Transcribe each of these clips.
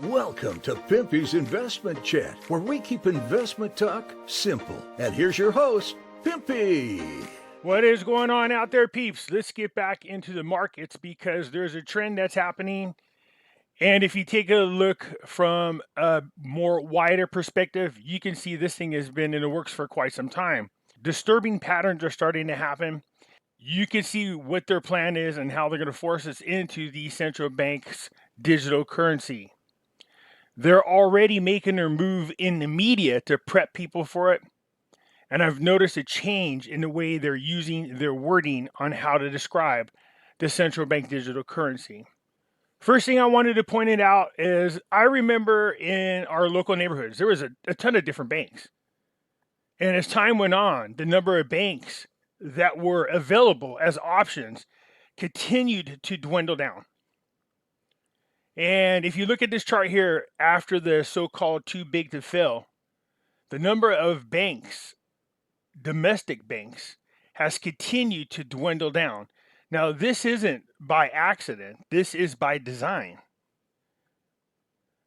Welcome to Pimpy's Investment Chat, where we keep investment talk simple. And here's your host, Pimpy. What is going on out there, peeps? Let's get back into the markets because there's a trend that's happening. And if you take a look from a more wider perspective, you can see this thing has been in the works for quite some time. Disturbing patterns are starting to happen. You can see what their plan is and how they're going to force us into the central bank's digital currency. They're already making their move in the media to prep people for it. And I've noticed a change in the way they're using their wording on how to describe the central bank digital currency. First thing I wanted to point it out is I remember in our local neighborhoods, there was a ton of different banks. And as time went on, the number of banks that were available as options continued to dwindle down. And if you look at this chart here, after the so-called too big to fail, the number of banks, domestic banks, has continued to dwindle down. Now, this isn't by accident. This is by design.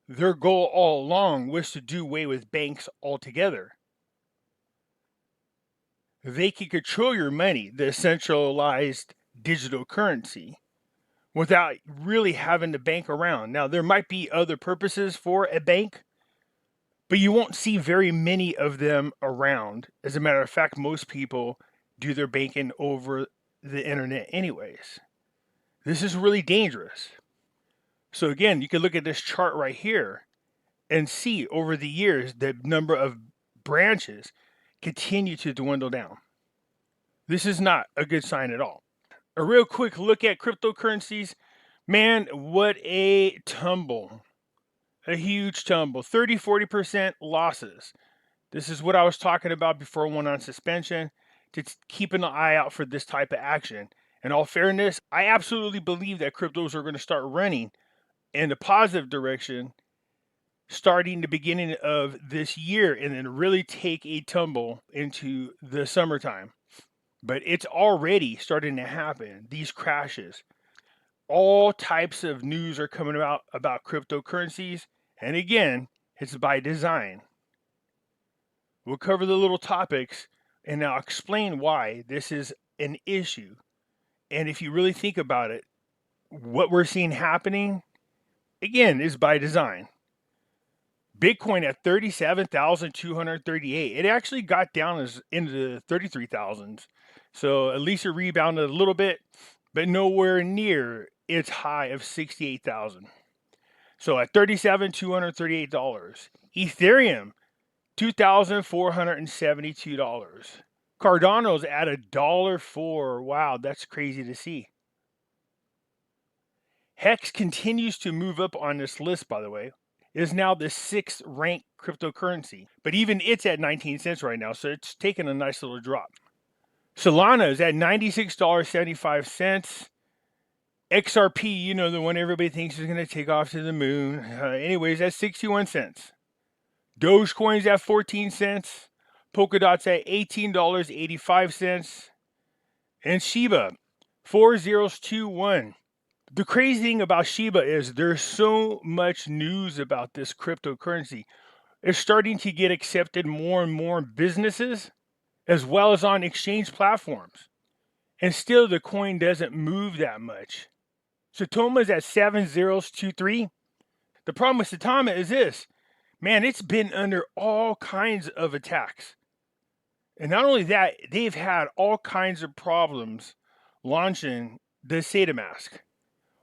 Their goal all along was to do away with banks altogether. They can control your money, the centralized digital currency, without really having the bank around. Now, there might be other purposes for a bank, but you won't see very many of them around. As a matter of fact, most people do their banking over the internet anyways. This is really dangerous. So again, you can look at this chart right here and see over the years the number of branches continue to dwindle down. This is not a good sign at all. A real quick look at cryptocurrencies. Man, what a tumble. A huge tumble. 30-40% losses. This is what I was talking about before I went on suspension, to keep an eye out for this type of action. In all fairness, I absolutely believe that cryptos are going to start running in the positive direction starting the beginning of this year and then really take a tumble into the summertime. But it's already starting to happen, these crashes. All types of news are coming about cryptocurrencies. And again, it's by design. We'll cover the little topics and I'll explain why this is an issue. And if you really think about it, what we're seeing happening, again, is by design. Bitcoin at 37,238. It actually got down into the 33,000s. So at least it rebounded a little bit, but nowhere near its high of 68,000. So at $37,238. Ethereum, $2,472. Cardano's at $1.04. Wow, that's crazy to see. Hex continues to move up on this list, by the way. It is now the 6th ranked cryptocurrency, but even it's at 19 cents right now, so it's taken a nice little drop. Solana is at $96.75. XRP, you know, the one everybody thinks is going to take off to the moon. Anyways, that's 61 cents. Dogecoin's at 14 cents. Polkadot's at $18.85. And Shiba, 4021. The crazy thing about Shiba is there's so much news about this cryptocurrency. It's starting to get accepted more and more in businesses as well as on exchange platforms. And still the coin doesn't move that much. Satoma's at 7023. The problem with Satoma is this. Man, it's been under all kinds of attacks. And not only that, they've had all kinds of problems launching the SataMask.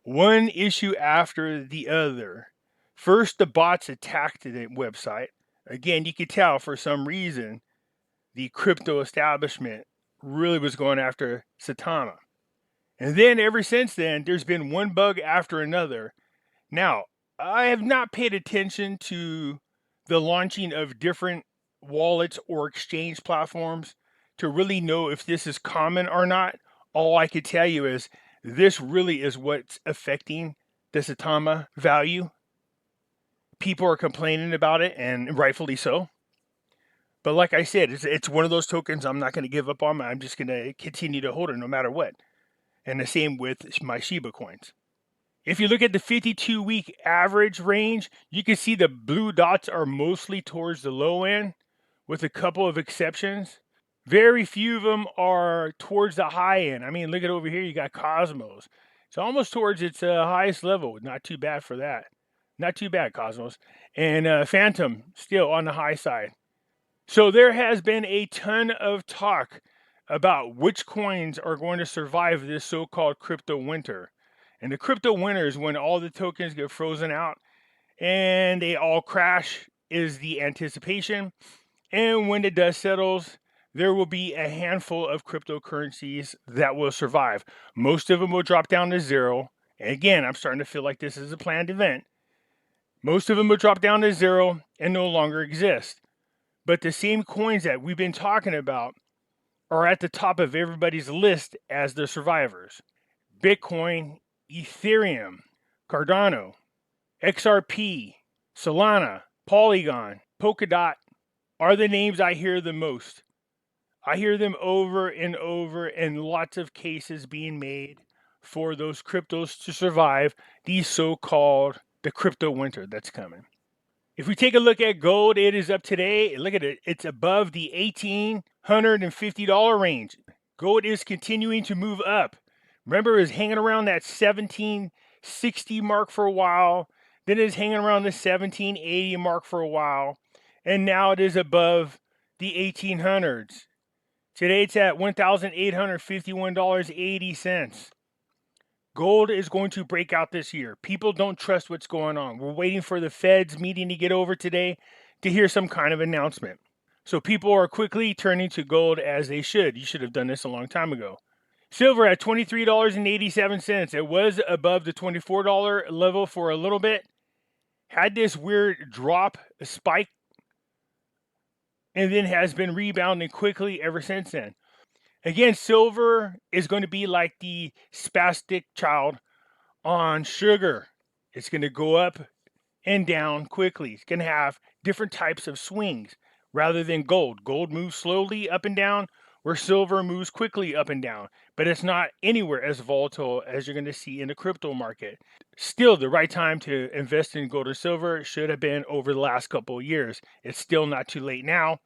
One issue after the other. First, the bots attacked the website. Again, you could tell for some reason the crypto establishment really was going after Satoma. And then ever since then, there's been one bug after another. Now, I have not paid attention to the launching of different wallets or exchange platforms to really know if this is common or not. All I could tell you is this really is what's affecting the Satoma value. People are complaining about it, and rightfully so. But like I said, it's one of those tokens I'm not going to give up on. I'm just going to continue to hold it no matter what. And the same with my Shiba coins. If you look at the 52-week average range, you can see the blue dots are mostly towards the low end, with a couple of exceptions. Very few of them are towards the high end. I mean, look at over here, you got Cosmos. It's almost towards its highest level. Not too bad for that. Not too bad, Cosmos. And Phantom, still on the high side. So there has been a ton of talk about which coins are going to survive this so-called crypto winter. And the crypto winter is when all the tokens get frozen out and they all crash, is the anticipation. And when the dust settles, there will be a handful of cryptocurrencies that will survive. Most of them will drop down to zero. And again, I'm starting to feel like this is a planned event. Most of them will drop down to zero and no longer exist. But the same coins that we've been talking about are at the top of everybody's list as the survivors. Bitcoin, Ethereum, Cardano, XRP, Solana, Polygon, Polkadot are the names I hear the most. I hear them over and over, and lots of cases being made for those cryptos to survive the so-called the crypto winter that's coming. If we take a look at gold, it is up today. Look at it. It's above the $1,850 range. Gold is continuing to move up. Remember, it was hanging around that 1760 mark for a while. Then it was hanging around the 1780 mark for a while. And now it is above the 1800s. Today it's at $1,851.80. Gold is going to break out this year. People don't trust what's going on. We're waiting for the Fed's meeting to get over today to hear some kind of announcement. So people are quickly turning to gold as they should. You should have done this a long time ago. Silver at $23.87. It was above the $24 level for a little bit. Had this weird drop, a spike, and then has been rebounding quickly ever since then. Again, silver is going to be like the spastic child on sugar. It's going to go up and down quickly. It's going to have different types of swings rather than gold. Gold moves slowly up and down, where silver moves quickly up and down. But it's not anywhere as volatile as you're going to see in the crypto market. Still, the right time to invest in gold or silver should have been over the last couple of years. It's still not too late now.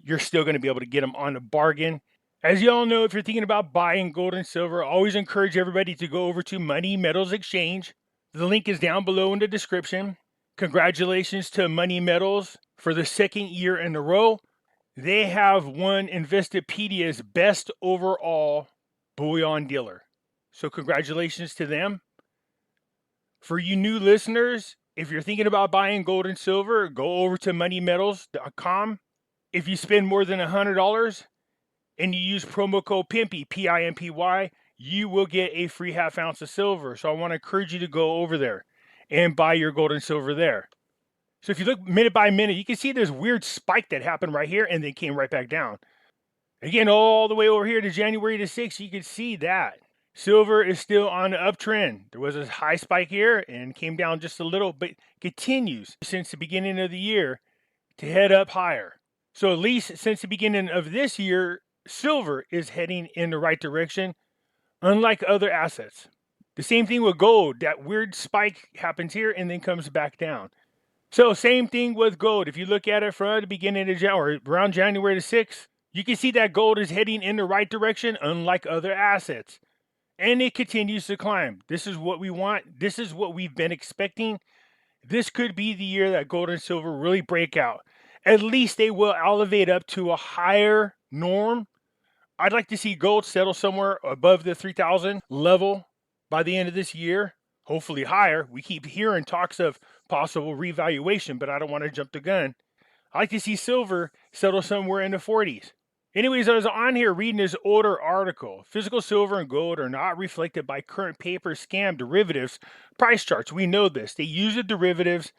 You're still going to be able to get them on a bargain. As you all know, if you're thinking about buying gold and silver, I always encourage everybody to go over to Money Metals Exchange. The link is down below in the description. Congratulations to Money Metals for the second year in a row. They have won Investopedia's best overall bullion dealer. So congratulations to them. For you new listeners, if you're thinking about buying gold and silver, go over to moneymetals.com. If you spend more than $100, and you use promo code Pimpy, Pimpy, you will get a free half ounce of silver. So I want to encourage you to go over there and buy your gold and silver there. So if you look minute by minute, you can see this weird spike that happened right here and then came right back down. Again, all the way over here to January the 6th, you can see that. Silver is still on the uptrend. There was a high spike here and came down just a little, but continues since the beginning of the year to head up higher. So at least since the beginning of this year, silver is heading in the right direction, unlike other assets. The same thing with gold. That weird spike happens here and then comes back down. So same thing with gold. If you look at it from the beginning of January, around January the 6th, you can see that gold is heading in the right direction, unlike other assets. And it continues to climb. This is what we want. This is what we've been expecting. This could be the year that gold and silver really break out. At least they will elevate up to a higher norm. I'd like to see gold settle somewhere above the 3,000 level by the end of this year, hopefully higher. We keep hearing talks of possible revaluation, but I don't want to jump the gun. I'd like to see silver settle somewhere in the 40s. Anyways, I was on here reading this older article. Physical silver and gold are not reflected by current paper scam derivatives price charts. We know this. They use the derivatives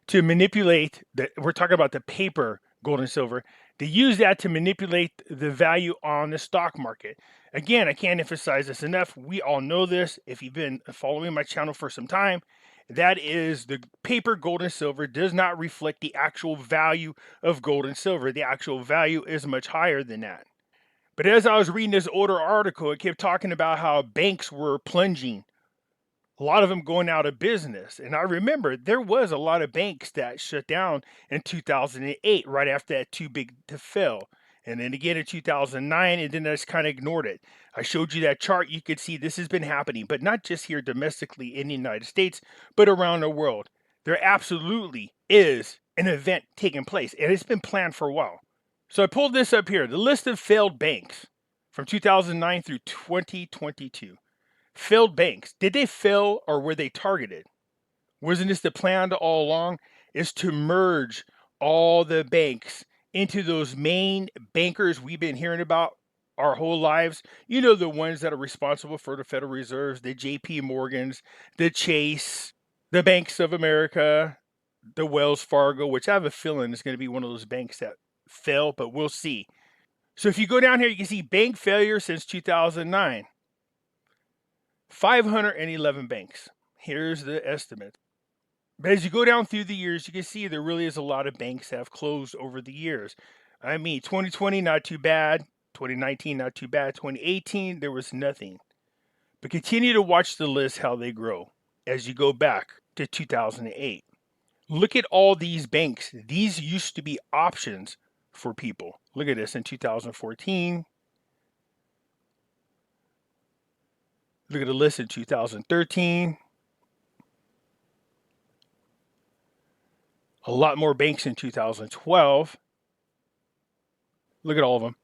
to manipulate, we're talking about the paper gold and silver. They use that to manipulate the value on the stock market. Again, I can't emphasize this enough. We all know this. If you've been following my channel for some time, that is, the paper gold and silver does not reflect the actual value of gold and silver. The actual value is much higher than that. But as I was reading this older article, it kept talking about how banks were plunging A lot of them going out of business. And I remember there was a lot of banks that shut down in 2008, right after that too big to fail. And then again in 2009, and then I just kind of ignored it. I showed you that chart. You could see this has been happening, but not just here domestically in the United States, but around the world. There absolutely is an event taking place, and it's been planned for a while. So I pulled this up here, the list of failed banks from 2009 through 2022. Failed banks. Did they fail or were they targeted? Wasn't this the plan all along? Is to merge all the banks into those main bankers we've been hearing about our whole lives. You know, the ones that are responsible for the Federal Reserves, the JP Morgans, the Chase, the Banks of America, the Wells Fargo, which I have a feeling is going to be one of those banks that fell, but we'll see. So if you go down here, you can see bank failure since 2009. 511 banks. Here's the estimate. But as you go down through the years, you can see there really is a lot of banks that have closed over the years. I mean, 2020, not too bad. 2019, not too bad. 2018, there was nothing. But continue to watch the list, how they grow as you go back to 2008. Look at all these banks. These used to be options for people. Look at this in 2014. Look at the list in 2013. A lot more banks in 2012. Look at all of them.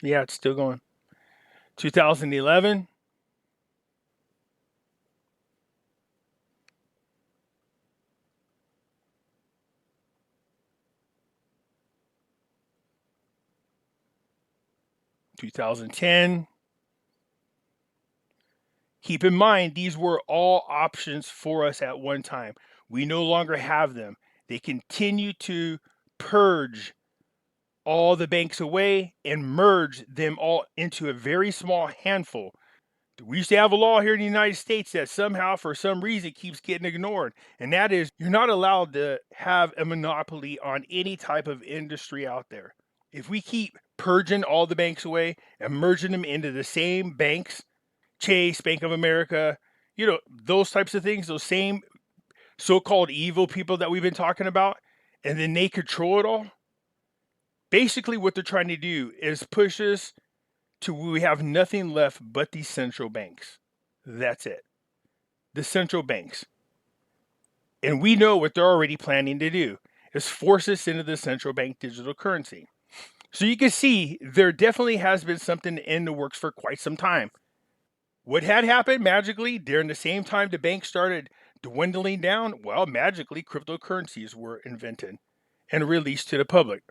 Yeah, it's still going. 2011. 2010. Keep in mind, these were all options for us at one time. We no longer have them. They continue to purge all the banks away and merge them all into a very small handful. We used to have a law here in the United States that somehow, for some reason, keeps getting ignored. And that is, you're not allowed to have a monopoly on any type of industry out there. If we keep purging all the banks away and merging them into the same banks, Chase, Bank of America, you know, those types of things, those same so-called evil people that we've been talking about, and then they control it all. Basically, what they're trying to do is push us to where we have nothing left but these central banks. That's it. The central banks. And we know what they're already planning to do is force us into the central bank digital currency. So you can see there definitely has been something in the works for quite some time. What had happened magically during the same time the bank started dwindling down? Well, magically, cryptocurrencies were invented and released to the public.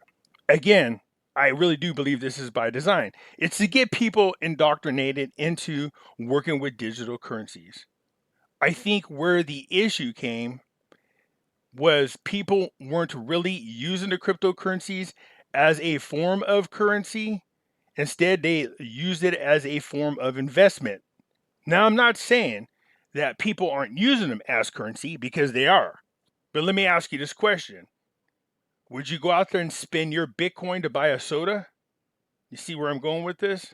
Again, I really do believe this is by design. It's to get people indoctrinated into working with digital currencies. I think where the issue came was people weren't really using the cryptocurrencies as a form of currency. Instead, they used it as a form of investment. Now, I'm not saying that people aren't using them as currency, because they are. But let me ask you this question. Would you go out there and spend your Bitcoin to buy a soda? You see where I'm going with this?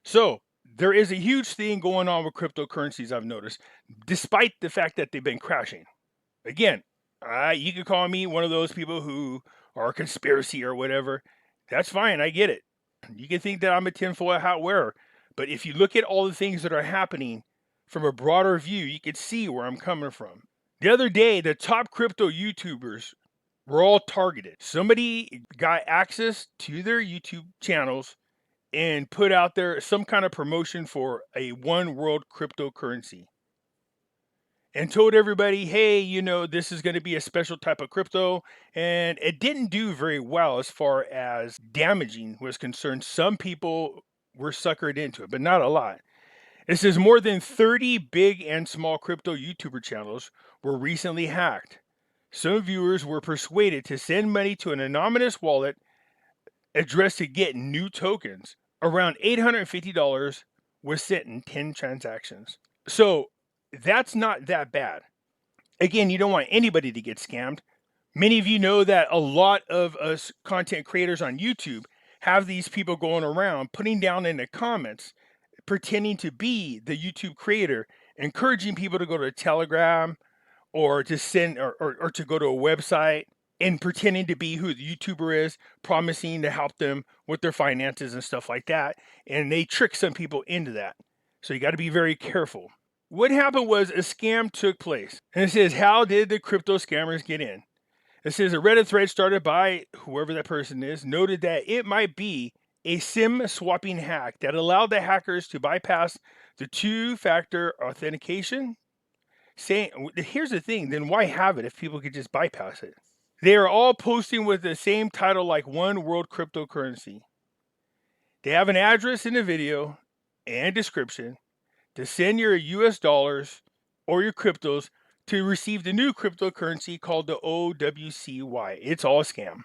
So there is a huge thing going on with cryptocurrencies, I've noticed, despite the fact that they've been crashing. Again, you could call me one of those people who are a conspiracy or whatever. That's fine. I get it. You can think that I'm a tinfoil hat wearer. But if you look at all the things that are happening from a broader view, you can see where I'm coming from. The other day, the top crypto YouTubers were all targeted. Somebody got access to their YouTube channels and put out there some kind of promotion for a one world cryptocurrency and told everybody, hey, you know, this is going to be a special type of crypto. And it didn't do very well as far as damaging was concerned. Some people were suckered into it, but not a lot. It says more than 30 big and small crypto YouTuber channels were recently hacked. Some viewers were persuaded to send money to an anonymous wallet addressed to get new tokens. Around $850 was sent in 10 transactions. So that's not that bad. Again, you don't want anybody to get scammed. Many of you know that a lot of us content creators on YouTube have these people going around putting down in the comments pretending to be the YouTube creator, encouraging people to go to Telegram or to send or to go to a website and pretending to be who the YouTuber is, promising to help them with their finances and stuff like that. And they trick some people into that. So you got to be very careful. What happened was a scam took place. And it says, how did the crypto scammers get in? It says a Reddit thread started by whoever that person is noted that it might be a SIM swapping hack that allowed the hackers to bypass the two-factor authentication. Saying, here's the thing, then why have it if people could just bypass it? They are all posting with the same title like One World Cryptocurrency. They have an address in the video and description to send your US dollars or your cryptos to receive the new cryptocurrency called the OWCY. It's all a scam.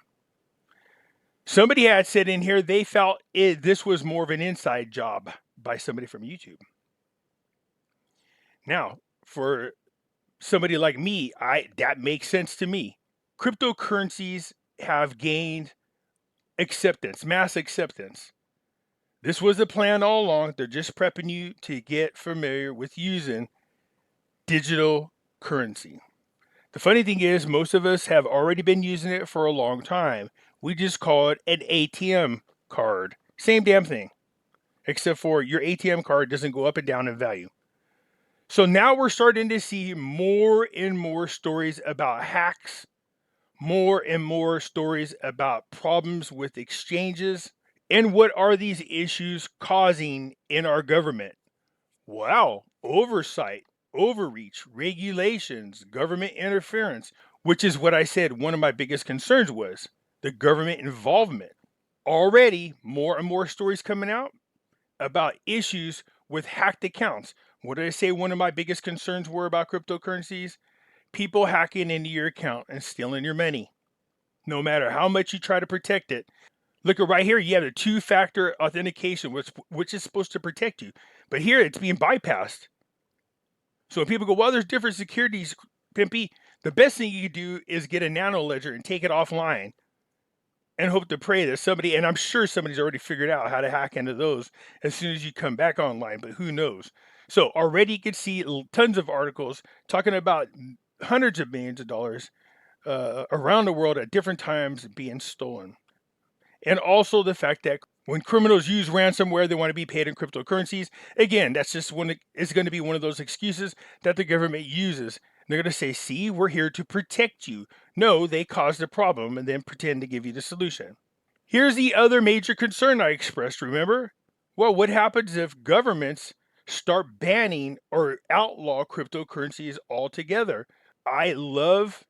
Somebody had said in here they felt this was more of an inside job by somebody from YouTube. Now, for somebody like me, that makes sense to me. Cryptocurrencies have gained acceptance, mass acceptance. This was the plan all along. They're just prepping you to get familiar with using digital currency. The funny thing is, most of us have already been using it for a long time. We just call it an ATM card. Same damn thing, except for your ATM card doesn't go up and down in value. So now we're starting to see more and more stories about hacks, more and more stories about problems with exchanges, and what are these issues causing in our government? Wow, oversight, overreach, regulations, government interference, which is what I said one of my biggest concerns was, the government involvement. Already, more and more stories coming out about issues with hacked accounts. What did I say one of my biggest concerns were about cryptocurrencies? People hacking into your account and stealing your money. No matter how much you try to protect it. Look at right here, you have the two-factor authentication, which is supposed to protect you. But here, it's being bypassed. So when people go, well, there's different securities, Pimpy, the best thing you can do is get a nano ledger and take it offline and hope to pray that somebody, and I'm sure somebody's already figured out how to hack into those as soon as you come back online, but who knows? So already you can see tons of articles talking about hundreds of millions of dollars around the world at different times being stolen. And also the fact that when criminals use ransomware, they want to be paid in cryptocurrencies. Again, that's just it's going to be one of those excuses that the government uses. They're going to say, see, we're here to protect you. No, they caused the problem and then pretend to give you the solution. Here's the other major concern I expressed, remember? Well, what happens if governments start banning or outlaw cryptocurrencies altogether? I love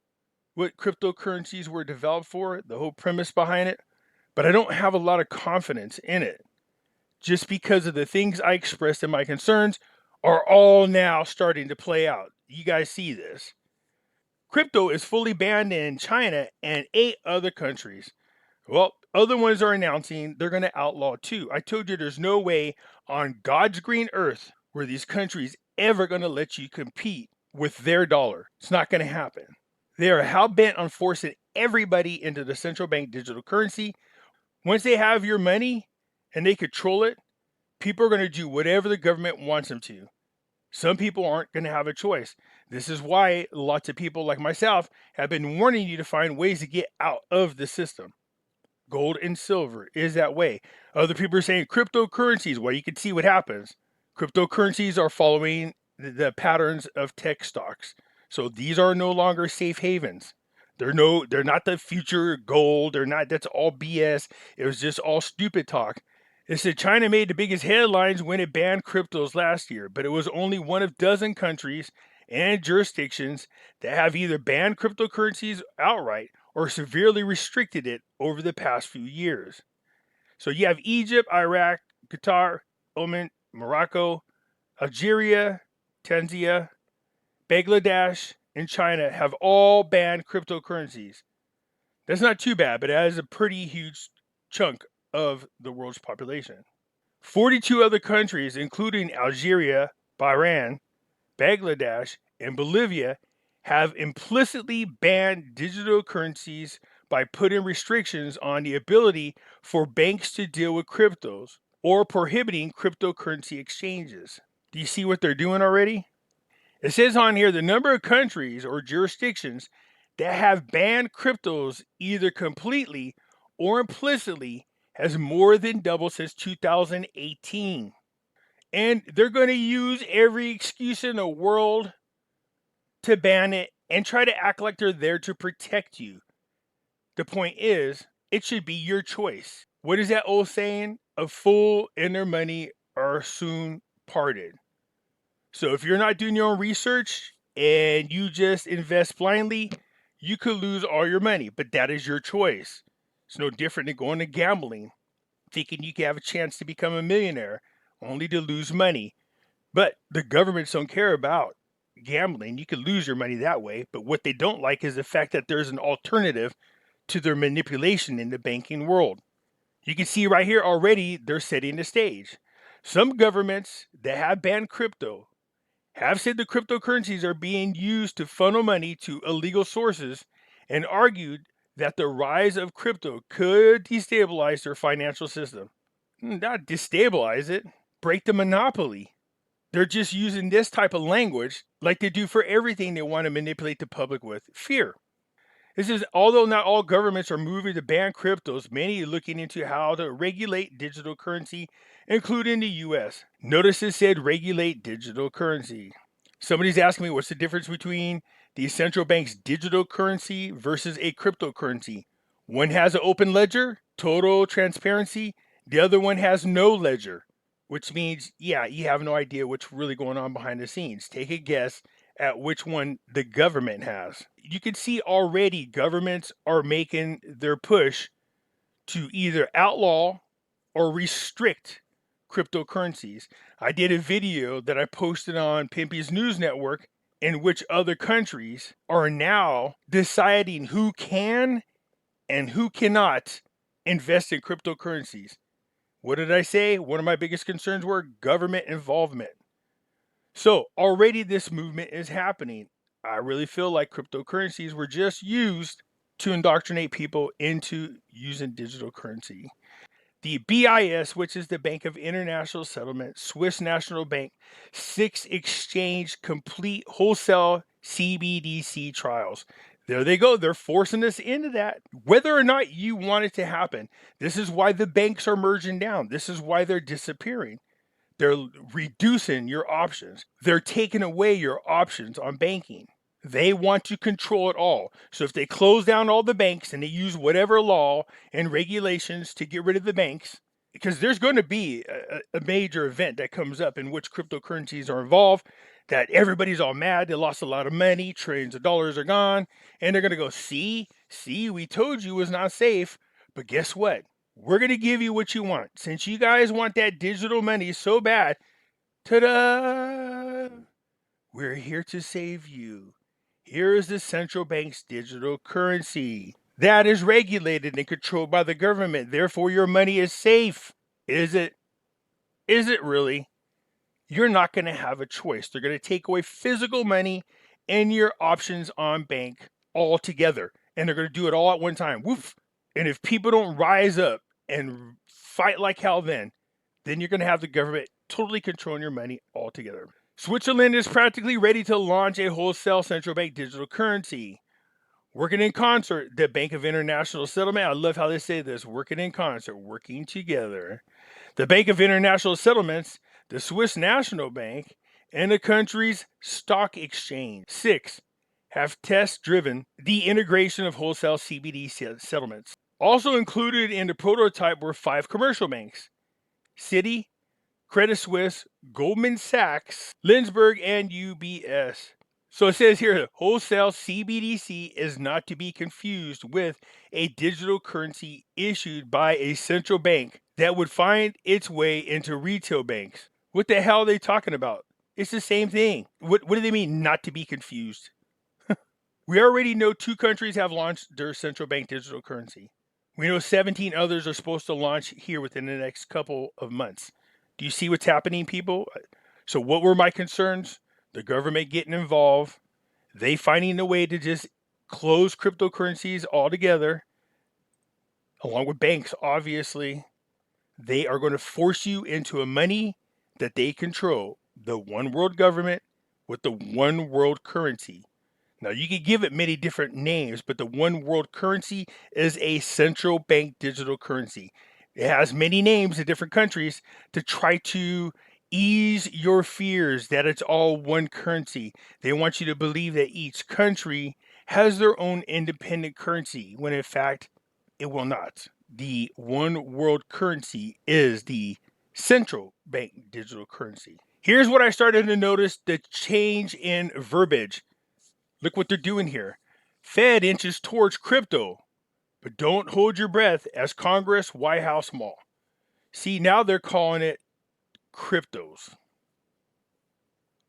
what cryptocurrencies were developed for, the whole premise behind it, but I don't have a lot of confidence in it just because of the things I expressed in my concerns are all now starting to play out. You guys see this. Crypto is fully banned in China and 8 other countries. Well, other ones are announcing they're going to outlaw too. I told you there's no way on God's green earth where these countries ever going to let you compete with their dollar. It's not going to happen. They are hell-bent on forcing everybody into the central bank digital currency. Once they have your money and they control it, people are going to do whatever the government wants them to. Some people aren't going to have a choice. This is why lots of people like myself have been warning you to find ways to get out of the system. Gold and silver is that way. Other people are saying cryptocurrencies. Well, you can see what happens. Cryptocurrencies are following the patterns of tech stocks. So these are no longer safe havens. They're not the future gold. That's all BS. It was just all stupid talk. It said China made the biggest headlines when it banned cryptos last year, but it was only one of dozen countries and jurisdictions that have either banned cryptocurrencies outright or severely restricted it over the past few years. So you have Egypt, Iraq, Qatar, Oman, Morocco, Algeria, Tanzania, Bangladesh, and China have all banned cryptocurrencies. That's not too bad, but that is a pretty huge chunk of the world's population. 42 other countries, including Algeria, Bahrain, Bangladesh, and Bolivia, have implicitly banned digital currencies by putting restrictions on the ability for banks to deal with cryptos. or prohibiting cryptocurrency exchanges. Do you see what they're doing already? It says on here the number of countries or jurisdictions that have banned cryptos either completely or implicitly has more than doubled since 2018. And they're going to use every excuse in the world to ban it and try to act like they're there to protect you. The point is, it should be your choice. What is that old saying? A fool and their money are soon parted. So if you're not doing your own research and you just invest blindly, you could lose all your money, but that is your choice. It's no different than going to gambling, thinking you can have a chance to become a millionaire, only to lose money. But the governments don't care about gambling. You could lose your money that way, but what they don't like is the fact that there's an alternative to their manipulation in the banking world. You can see right here already, they're setting the stage. Some governments that have banned crypto have said the cryptocurrencies are being used to funnel money to illegal sources and argued that the rise of crypto could destabilize their financial system. Not destabilize it, break the monopoly. They're just using this type of language like they do for everything they want to manipulate the public with: fear. This is, although not all governments are moving to ban cryptos, many are looking into how to regulate digital currency, including the US. Notice it said regulate digital currency. Somebody's asking me what's the difference between the central bank's digital currency versus a cryptocurrency. One has an open ledger, total transparency. The other one has no ledger, which means, yeah, you have no idea what's really going on behind the scenes. Take a guess at which one the government has. You can see already governments are making their push to either outlaw or restrict cryptocurrencies. I did a video that I posted on Pimpy's news network in which other countries are now deciding who can and who cannot invest in cryptocurrencies. What did I say? One of my biggest concerns were government involvement. So already this movement is happening. I really feel like cryptocurrencies were just used to indoctrinate people into using digital currency. The BIS, which is the Bank of International Settlement, Swiss National Bank, 6 exchange complete wholesale CBDC trials. There they go. They're forcing us into that. Whether or not you want it to happen, this is why the banks are merging down. This is why they're disappearing. They're reducing your options. They're taking away your options on banking. They want to control it all. So if they close down all the banks and they use whatever law and regulations to get rid of the banks, because there's going to be a major event that comes up in which cryptocurrencies are involved, that everybody's all mad. They lost a lot of money. Trillions of dollars are gone. And they're going to go, see, we told you it was not safe. But guess what? We're going to give you what you want. Since you guys want that digital money so bad, ta-da! We're here to save you. Here is the central bank's digital currency. That is regulated and controlled by the government. Therefore, your money is safe. Is it? Is it really? You're not going to have a choice. They're going to take away physical money and your options on bank altogether. And they're going to do it all at one time. Woof. And if people don't rise up and fight like hell, then you're going to have the government totally controlling your money altogether. Switzerland is practically ready to launch a wholesale central bank digital currency. Working in concert, the Bank of International Settlement, I love how they say this, working in concert, working together. The Bank of International Settlements, the Swiss National Bank, and the country's stock exchange. 6 have test-driven the integration of wholesale CBD settlements. Also included in the prototype were 5 commercial banks: Citi, Credit Suisse, Goldman Sachs, Lindbergh, and UBS. So it says here, wholesale CBDC is not to be confused with a digital currency issued by a central bank that would find its way into retail banks. What the hell are they talking about? It's the same thing. What do they mean, not to be confused? We already know 2 countries have launched their central bank digital currency. We know 17 others are supposed to launch here within the next couple of months. Do you see what's happening, people? So what were my concerns? The government getting involved, they finding a way to just close cryptocurrencies altogether, along with banks, obviously. They are going to force you into a money that they control, the one world government with the one world currency. Now, you can give it many different names, but the one world currency is a central bank digital currency. It has many names in different countries to try to ease your fears that it's all one currency. They want you to believe that each country has their own independent currency, when in fact, it will not. The one world currency is the central bank digital currency. Here's what I started to notice: the change in verbiage. Look what they're doing here. Fed inches towards crypto, but don't hold your breath as Congress White House Mall. See, now they're calling it cryptos.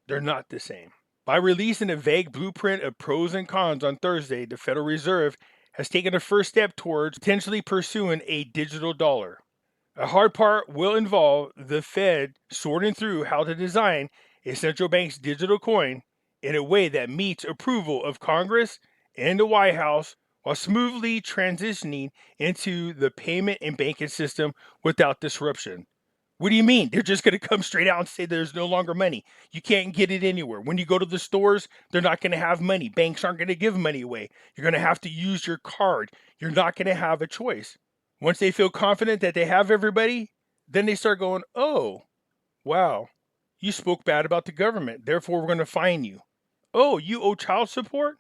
They're not the same. By releasing a vague blueprint of pros and cons on Thursday, the Federal Reserve has taken a first step towards potentially pursuing a digital dollar. A hard part will involve the Fed sorting through how to design a central bank's digital coin in a way that meets approval of Congress and the White House while smoothly transitioning into the payment and banking system without disruption. What do you mean? They're just going to come straight out and say there's no longer money. You can't get it anywhere. When you go to the stores, they're not going to have money. Banks aren't going to give money away. You're going to have to use your card. You're not going to have a choice. Once they feel confident that they have everybody, then they start going, oh, wow, you spoke bad about the government. Therefore, we're going to fine you. Oh, you owe child support?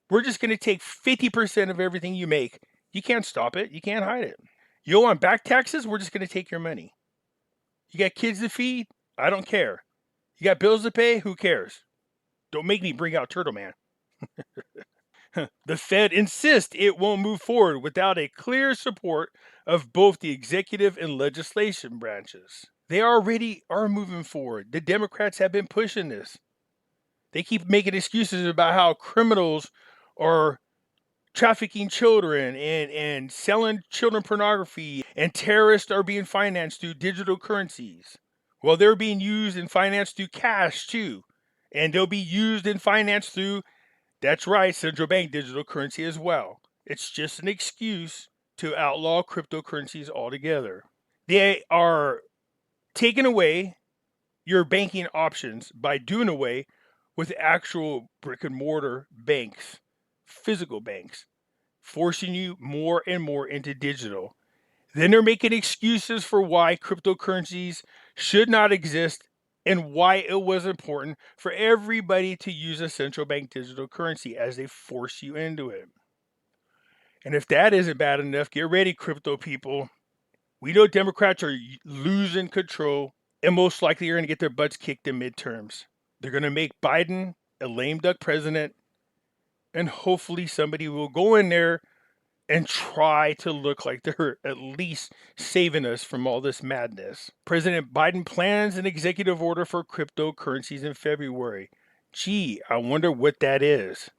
We're just going to take 50% of everything you make. You can't stop it. You can't hide it. You want back taxes? We're just going to take your money. You got kids to feed? I don't care. You got bills to pay? Who cares? Don't make me bring out Turtle Man. The Fed insists it won't move forward without a clear support of both the executive and legislation branches. They already are moving forward. The Democrats have been pushing this. They keep making excuses about how criminals are trafficking children and selling children pornography, and terrorists are being financed through digital currencies. Well, they're being used and financed through cash too. And they'll be used and financed through, that's right, central bank digital currency as well. It's just an excuse to outlaw cryptocurrencies altogether. They are taking away your banking options by doing away with actual brick and mortar banks, physical banks, forcing you more and more into digital. Then they're making excuses for why cryptocurrencies should not exist and why it was important for everybody to use a central bank digital currency as they force you into it. And if that isn't bad enough, get ready, crypto people. We know Democrats are losing control and most likely are going to get their butts kicked in midterms. They're going to make Biden a lame duck president, and hopefully somebody will go in there and try to look like they're at least saving us from all this madness. President Biden plans an executive order for cryptocurrencies in February. Gee, I wonder what that is.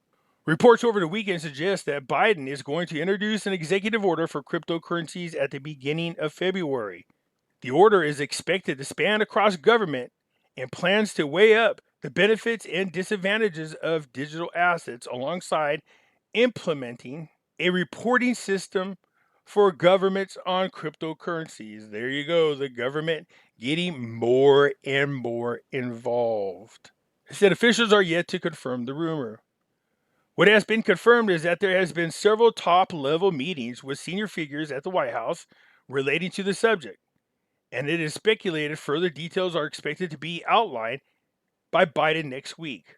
Reports over the weekend suggest that Biden is going to introduce an executive order for cryptocurrencies at the beginning of February. The order is expected to span across government and plans to weigh up the benefits and disadvantages of digital assets alongside implementing a reporting system for governments on cryptocurrencies. There you go, the government getting more and more involved. It said officials are yet to confirm the rumor. What has been confirmed is that there has been several top-level meetings with senior figures at the White House relating to the subject, and it is speculated further details are expected to be outlined by Biden next week.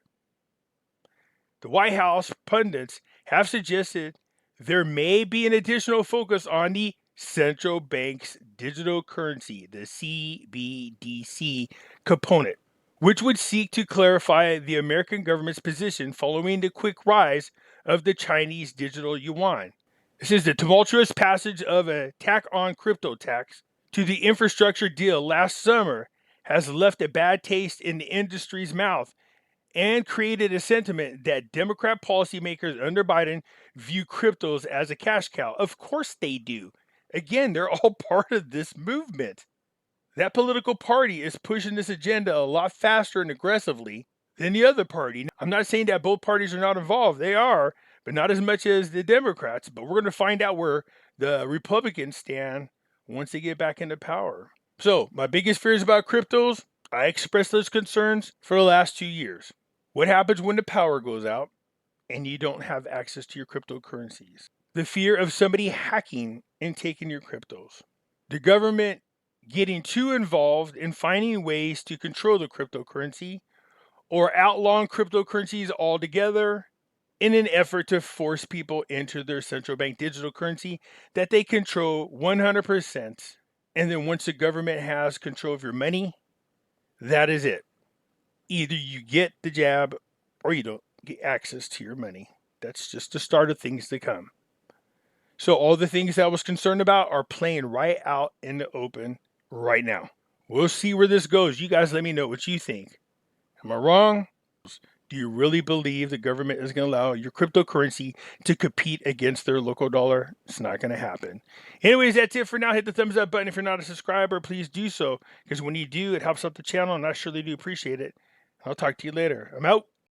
The White House pundits have suggested there may be an additional focus on the central bank's digital currency, the CBDC component, which would seek to clarify the American government's position following the quick rise of the Chinese digital yuan. This is the tumultuous passage of a tack-on crypto tax to the infrastructure deal last summer has left a bad taste in the industry's mouth and created a sentiment that Democrat policymakers under Biden view cryptos as a cash cow. Of course they do. Again, they're all part of this movement. That political party is pushing this agenda a lot faster and aggressively than the other party. I'm not saying that both parties are not involved. They are, but not as much as the Democrats. But we're going to find out where the Republicans stand once they get back into power. So, my biggest fears about cryptos, I expressed those concerns for the last 2 years. What happens when the power goes out and you don't have access to your cryptocurrencies? The fear of somebody hacking and taking your cryptos. The government getting too involved in finding ways to control the cryptocurrency or outlawing cryptocurrencies altogether in an effort to force people into their central bank digital currency that they control 100%. And then once the government has control of your money, that is it. Either you get the jab or you don't get access to your money. That's just the start of things to come. So all the things that I was concerned about are playing right out in the open right now. We'll see where this goes. You guys let me know what you think. Am I wrong? Do you really believe the government is going to allow your cryptocurrency to compete against their local dollar? It's not going to happen. Anyways, that's it for now. Hit the thumbs up button if you're not a subscriber. Please do so, because when you do, it helps out the channel, and I surely do appreciate it. I'll talk to you later. I'm out.